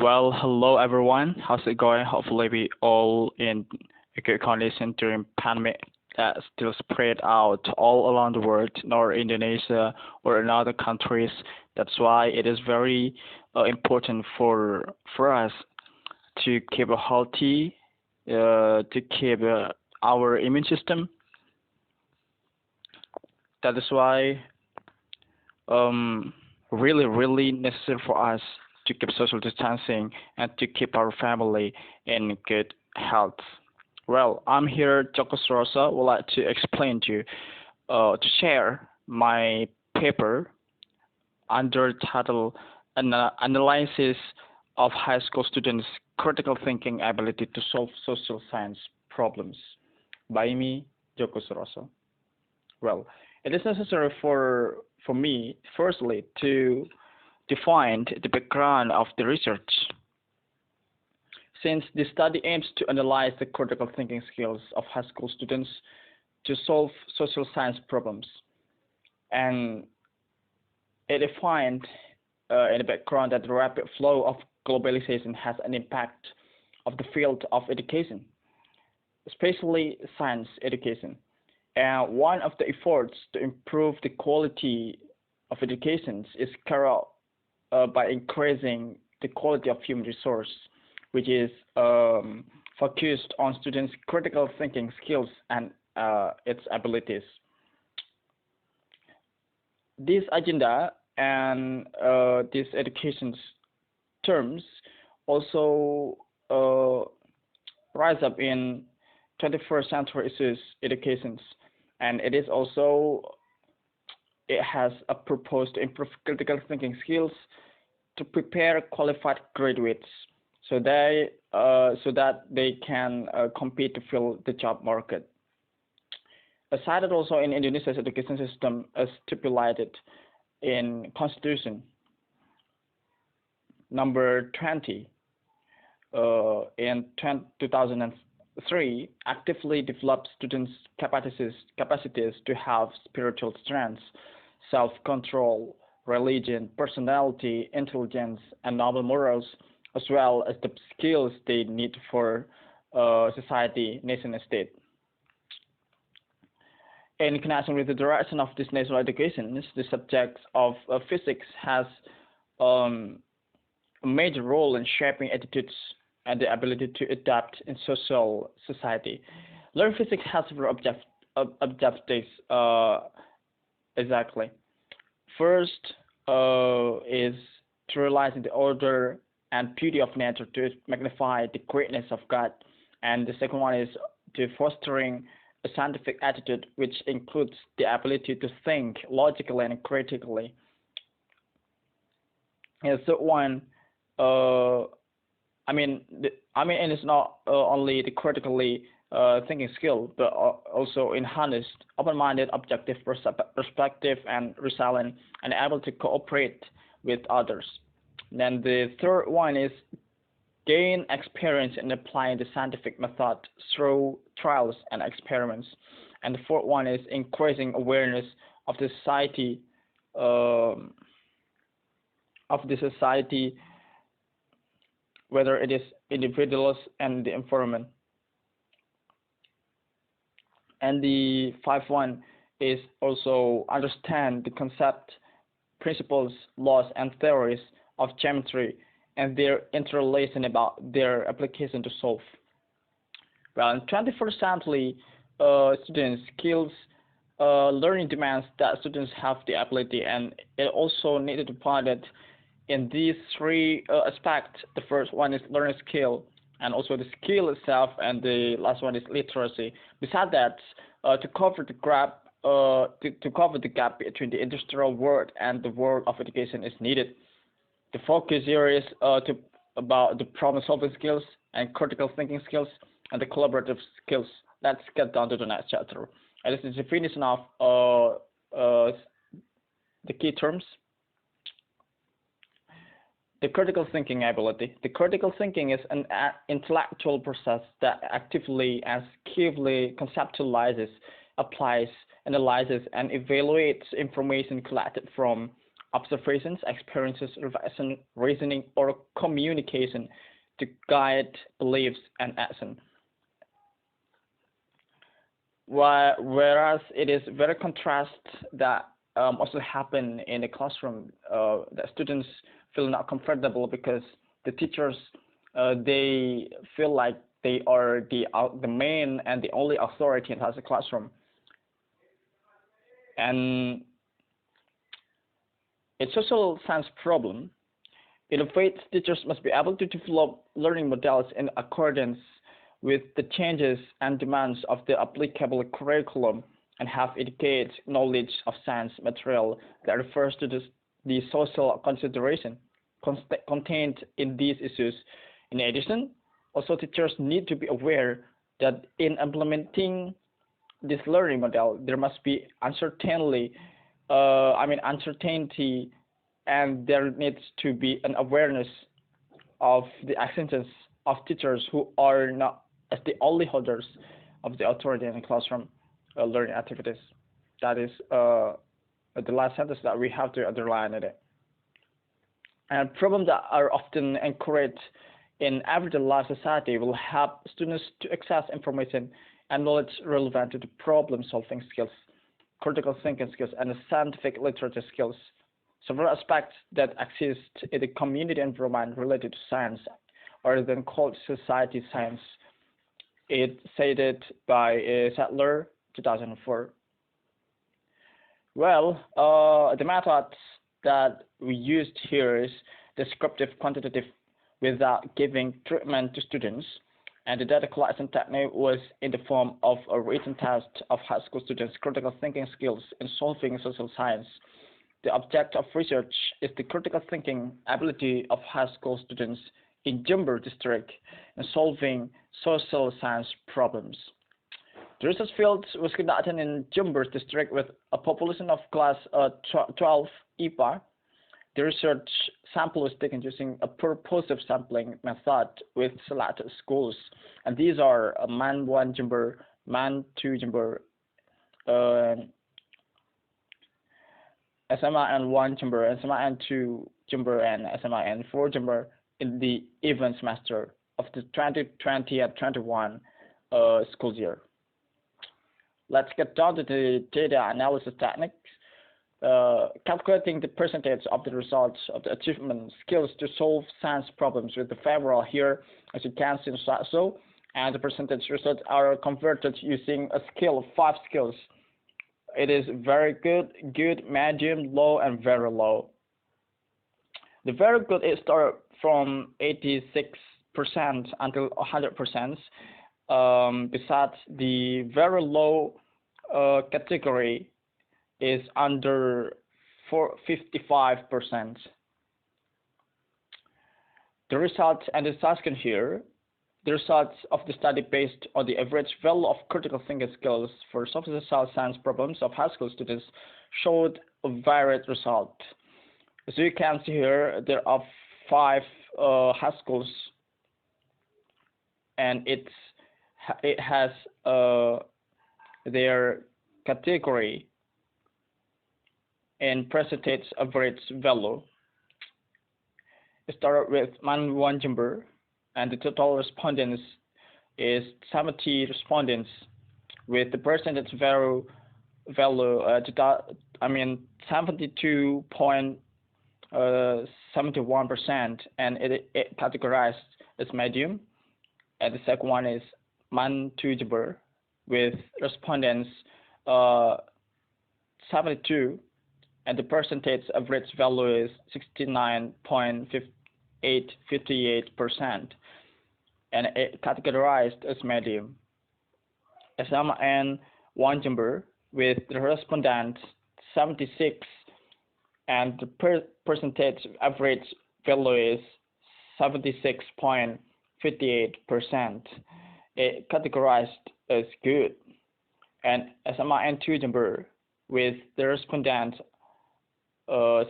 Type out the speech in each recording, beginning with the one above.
Well, hello everyone. How's it going? Hopefully we all in a good condition during pandemic that still spread out all around the world, nor Indonesia or in other countries. That's why it is very important for us to keep a healthy, to keep our immune system. That is why um really necessary for us to keep social distancing and to keep our family in good health. Well, I'm here, Joko Suroso, would like to explain to you, to share my paper under title Analysis of High School Students' Critical Thinking Ability to Solve Social Science Problems by me, Joko Suroso. Well, it is necessary for me, firstly, to define the background of the research, since the study aims to analyze the critical thinking skills of high school students to solve social science problems. And it defined in the background that the rapid flow of globalization has an impact of the field of education, especially science education. And one of the efforts to improve the quality of education is carried out by increasing the quality of human resource, which is focused on students' critical thinking skills and its abilities. This agenda and these education terms also rise up in 21st century issues educations, and it has a purpose to improve critical thinking skills to prepare qualified graduates so that they can compete to fill the job market. As cited also in Indonesia's education system as stipulated in Constitution number 20 in 2003, actively develop students' capacities to have spiritual strengths, self-control, religion, personality, intelligence, and noble morals, as well as the skills they need for society, nation, and state. In connection with the direction of this national education, the subject of physics has a major role in shaping attitudes and the ability to adapt in social society. Learning physics has several objectives exactly. First is to realize the order and beauty of nature to magnify the greatness of God. And the second one is to fostering a scientific attitude, which includes the ability to think logically and critically. And the third one, and it's not only the critically thinking skill, but also enhanced, open-minded, objective perspective, and resilient, and able to cooperate with others. Then the third one is gain experience in applying the scientific method through trials and experiments. And the fourth one is increasing awareness of the society, whether it is individuals and the environment. And the fifth one is also understand the concept, principles, laws, and theories of geometry and their interrelation about their application to solve. Well, in 21st century, students' skills learning demands that students have the ability, and it also needed to find it in these three aspects. The first one is learning skill, and also the skill itself, and the last one is literacy. Besides that, to cover the gap between the industrial world and the world of education is needed. The focus here is about the problem-solving skills and critical thinking skills and the collaborative skills. Let's get down to the next chapter. And this is the definition of the key terms. The critical thinking ability. The critical thinking is an intellectual process that actively and skillfully conceptualizes, applies, analyzes, and evaluates information collected from observations, experiences, reasoning, or communication to guide beliefs and action. Whereas it is very contrast that also happen in the classroom, that students feel not comfortable because the teachers they feel like they are the main and the only authority in the classroom, and a social science problem. In fact, teachers must be able to develop learning models in accordance with the changes and demands of the applicable curriculum and have adequate knowledge of science material that refers to the social consideration contained in these issues. In addition, also teachers need to be aware that in implementing this learning model, there must be uncertainty, and there needs to be an awareness of the actions of teachers who are not as the only holders of the authority in the classroom learning activities. That is the last sentence that we have to underline in it. And problems that are often encouraged in everyday life society will help students to access information and knowledge relevant to the problem-solving skills, critical thinking skills, and the scientific literature skills. Several aspects that exist in the community environment related to science are then called society science. It's stated by Sattler, 2004. Well, the methods that we used here is descriptive quantitative without giving treatment to students, and the data collection technique was in the form of a written test of high school students' critical thinking skills in solving social science. The object of research is the critical thinking ability of high school students in Jember district in solving social science problems. The research field was conducted in Jember district with a population of class 12 IPA. The research sample was taken using a purposive sampling method with selected schools, and these are MAN 1 Jember, MAN 2 Jember, SMIN 1 Jember, SMIN 2 Jember, and SMIN 4 Jember in the even semester of the 2020 and 21 school year. Let's get down to the data analysis techniques. Calculating the percentage of the results of the achievement skills to solve science problems with the favorable here, as you can see in Suroso, and the percentage results are converted using a scale of 5 skills. It is very good, good, medium, low, and very low. The very good is start from 86% until 100%. Besides, the very low category is under 55%. The results and the discussion here, the results of the study based on the average value of critical thinking skills for social science problems of high school students showed a varied result. As you can see here, there are 5 high schools, and it has their category in percentage average value. It started with MAN 1 Jember, and the total respondents is 70 respondents with the percentage value 72.71%, and it categorized as medium. And the second one is MAN 2 Jember with respondents 72, and the percentage average value is 69.58%, and it categorized as medium. SMN 1 Jember with the respondent 76, and the percentage average value is 76.58%. It categorized as good. And SMIN 2 Jember with the respondent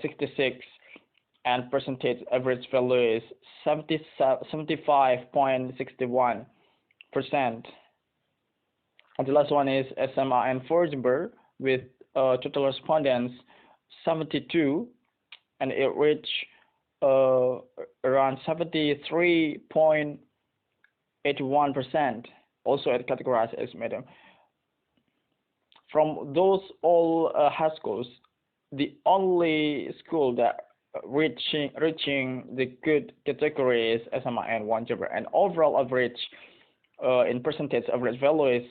66, and percentage average value is 75.61%. And the last one is SMIN 4 Jember with total respondents 72, and it reached around 73.81%. Also, it categorized as medium. From those all high schools, the only school that reaching the good category is SMA and one Jember, and overall average in percentage average value is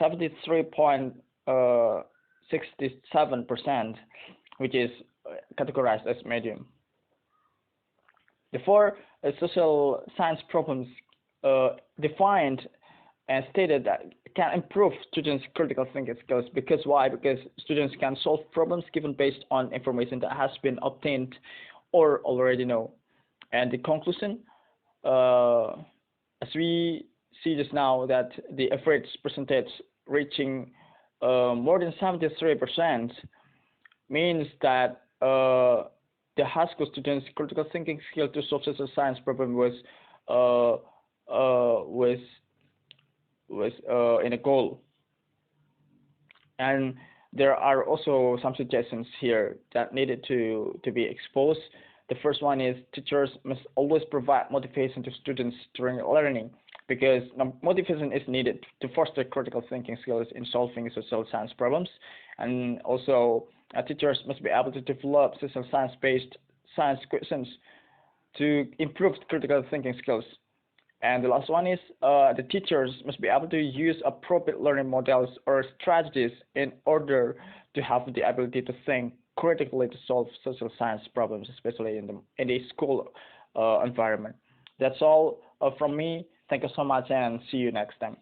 73.67%, which is categorized as medium. Therefore, social science problems defined and stated that can improve students' critical thinking skills. Because why? Because students can solve problems given based on information that has been obtained or already know. And the conclusion, as we see just now, that the average percentage reaching more than 73% means that the high school students' critical thinking skill to solve social science problem was in a goal. And there are also some suggestions here that needed to be exposed. The first one is teachers must always provide motivation to students during learning, because motivation is needed to foster critical thinking skills in solving social science problems. And also teachers must be able to develop social science-based science questions to improve critical thinking skills. And the last one is the teachers must be able to use appropriate learning models or strategies in order to have the ability to think critically to solve social science problems, especially in the school environment. That's all from me. Thank you so much, and see you next time.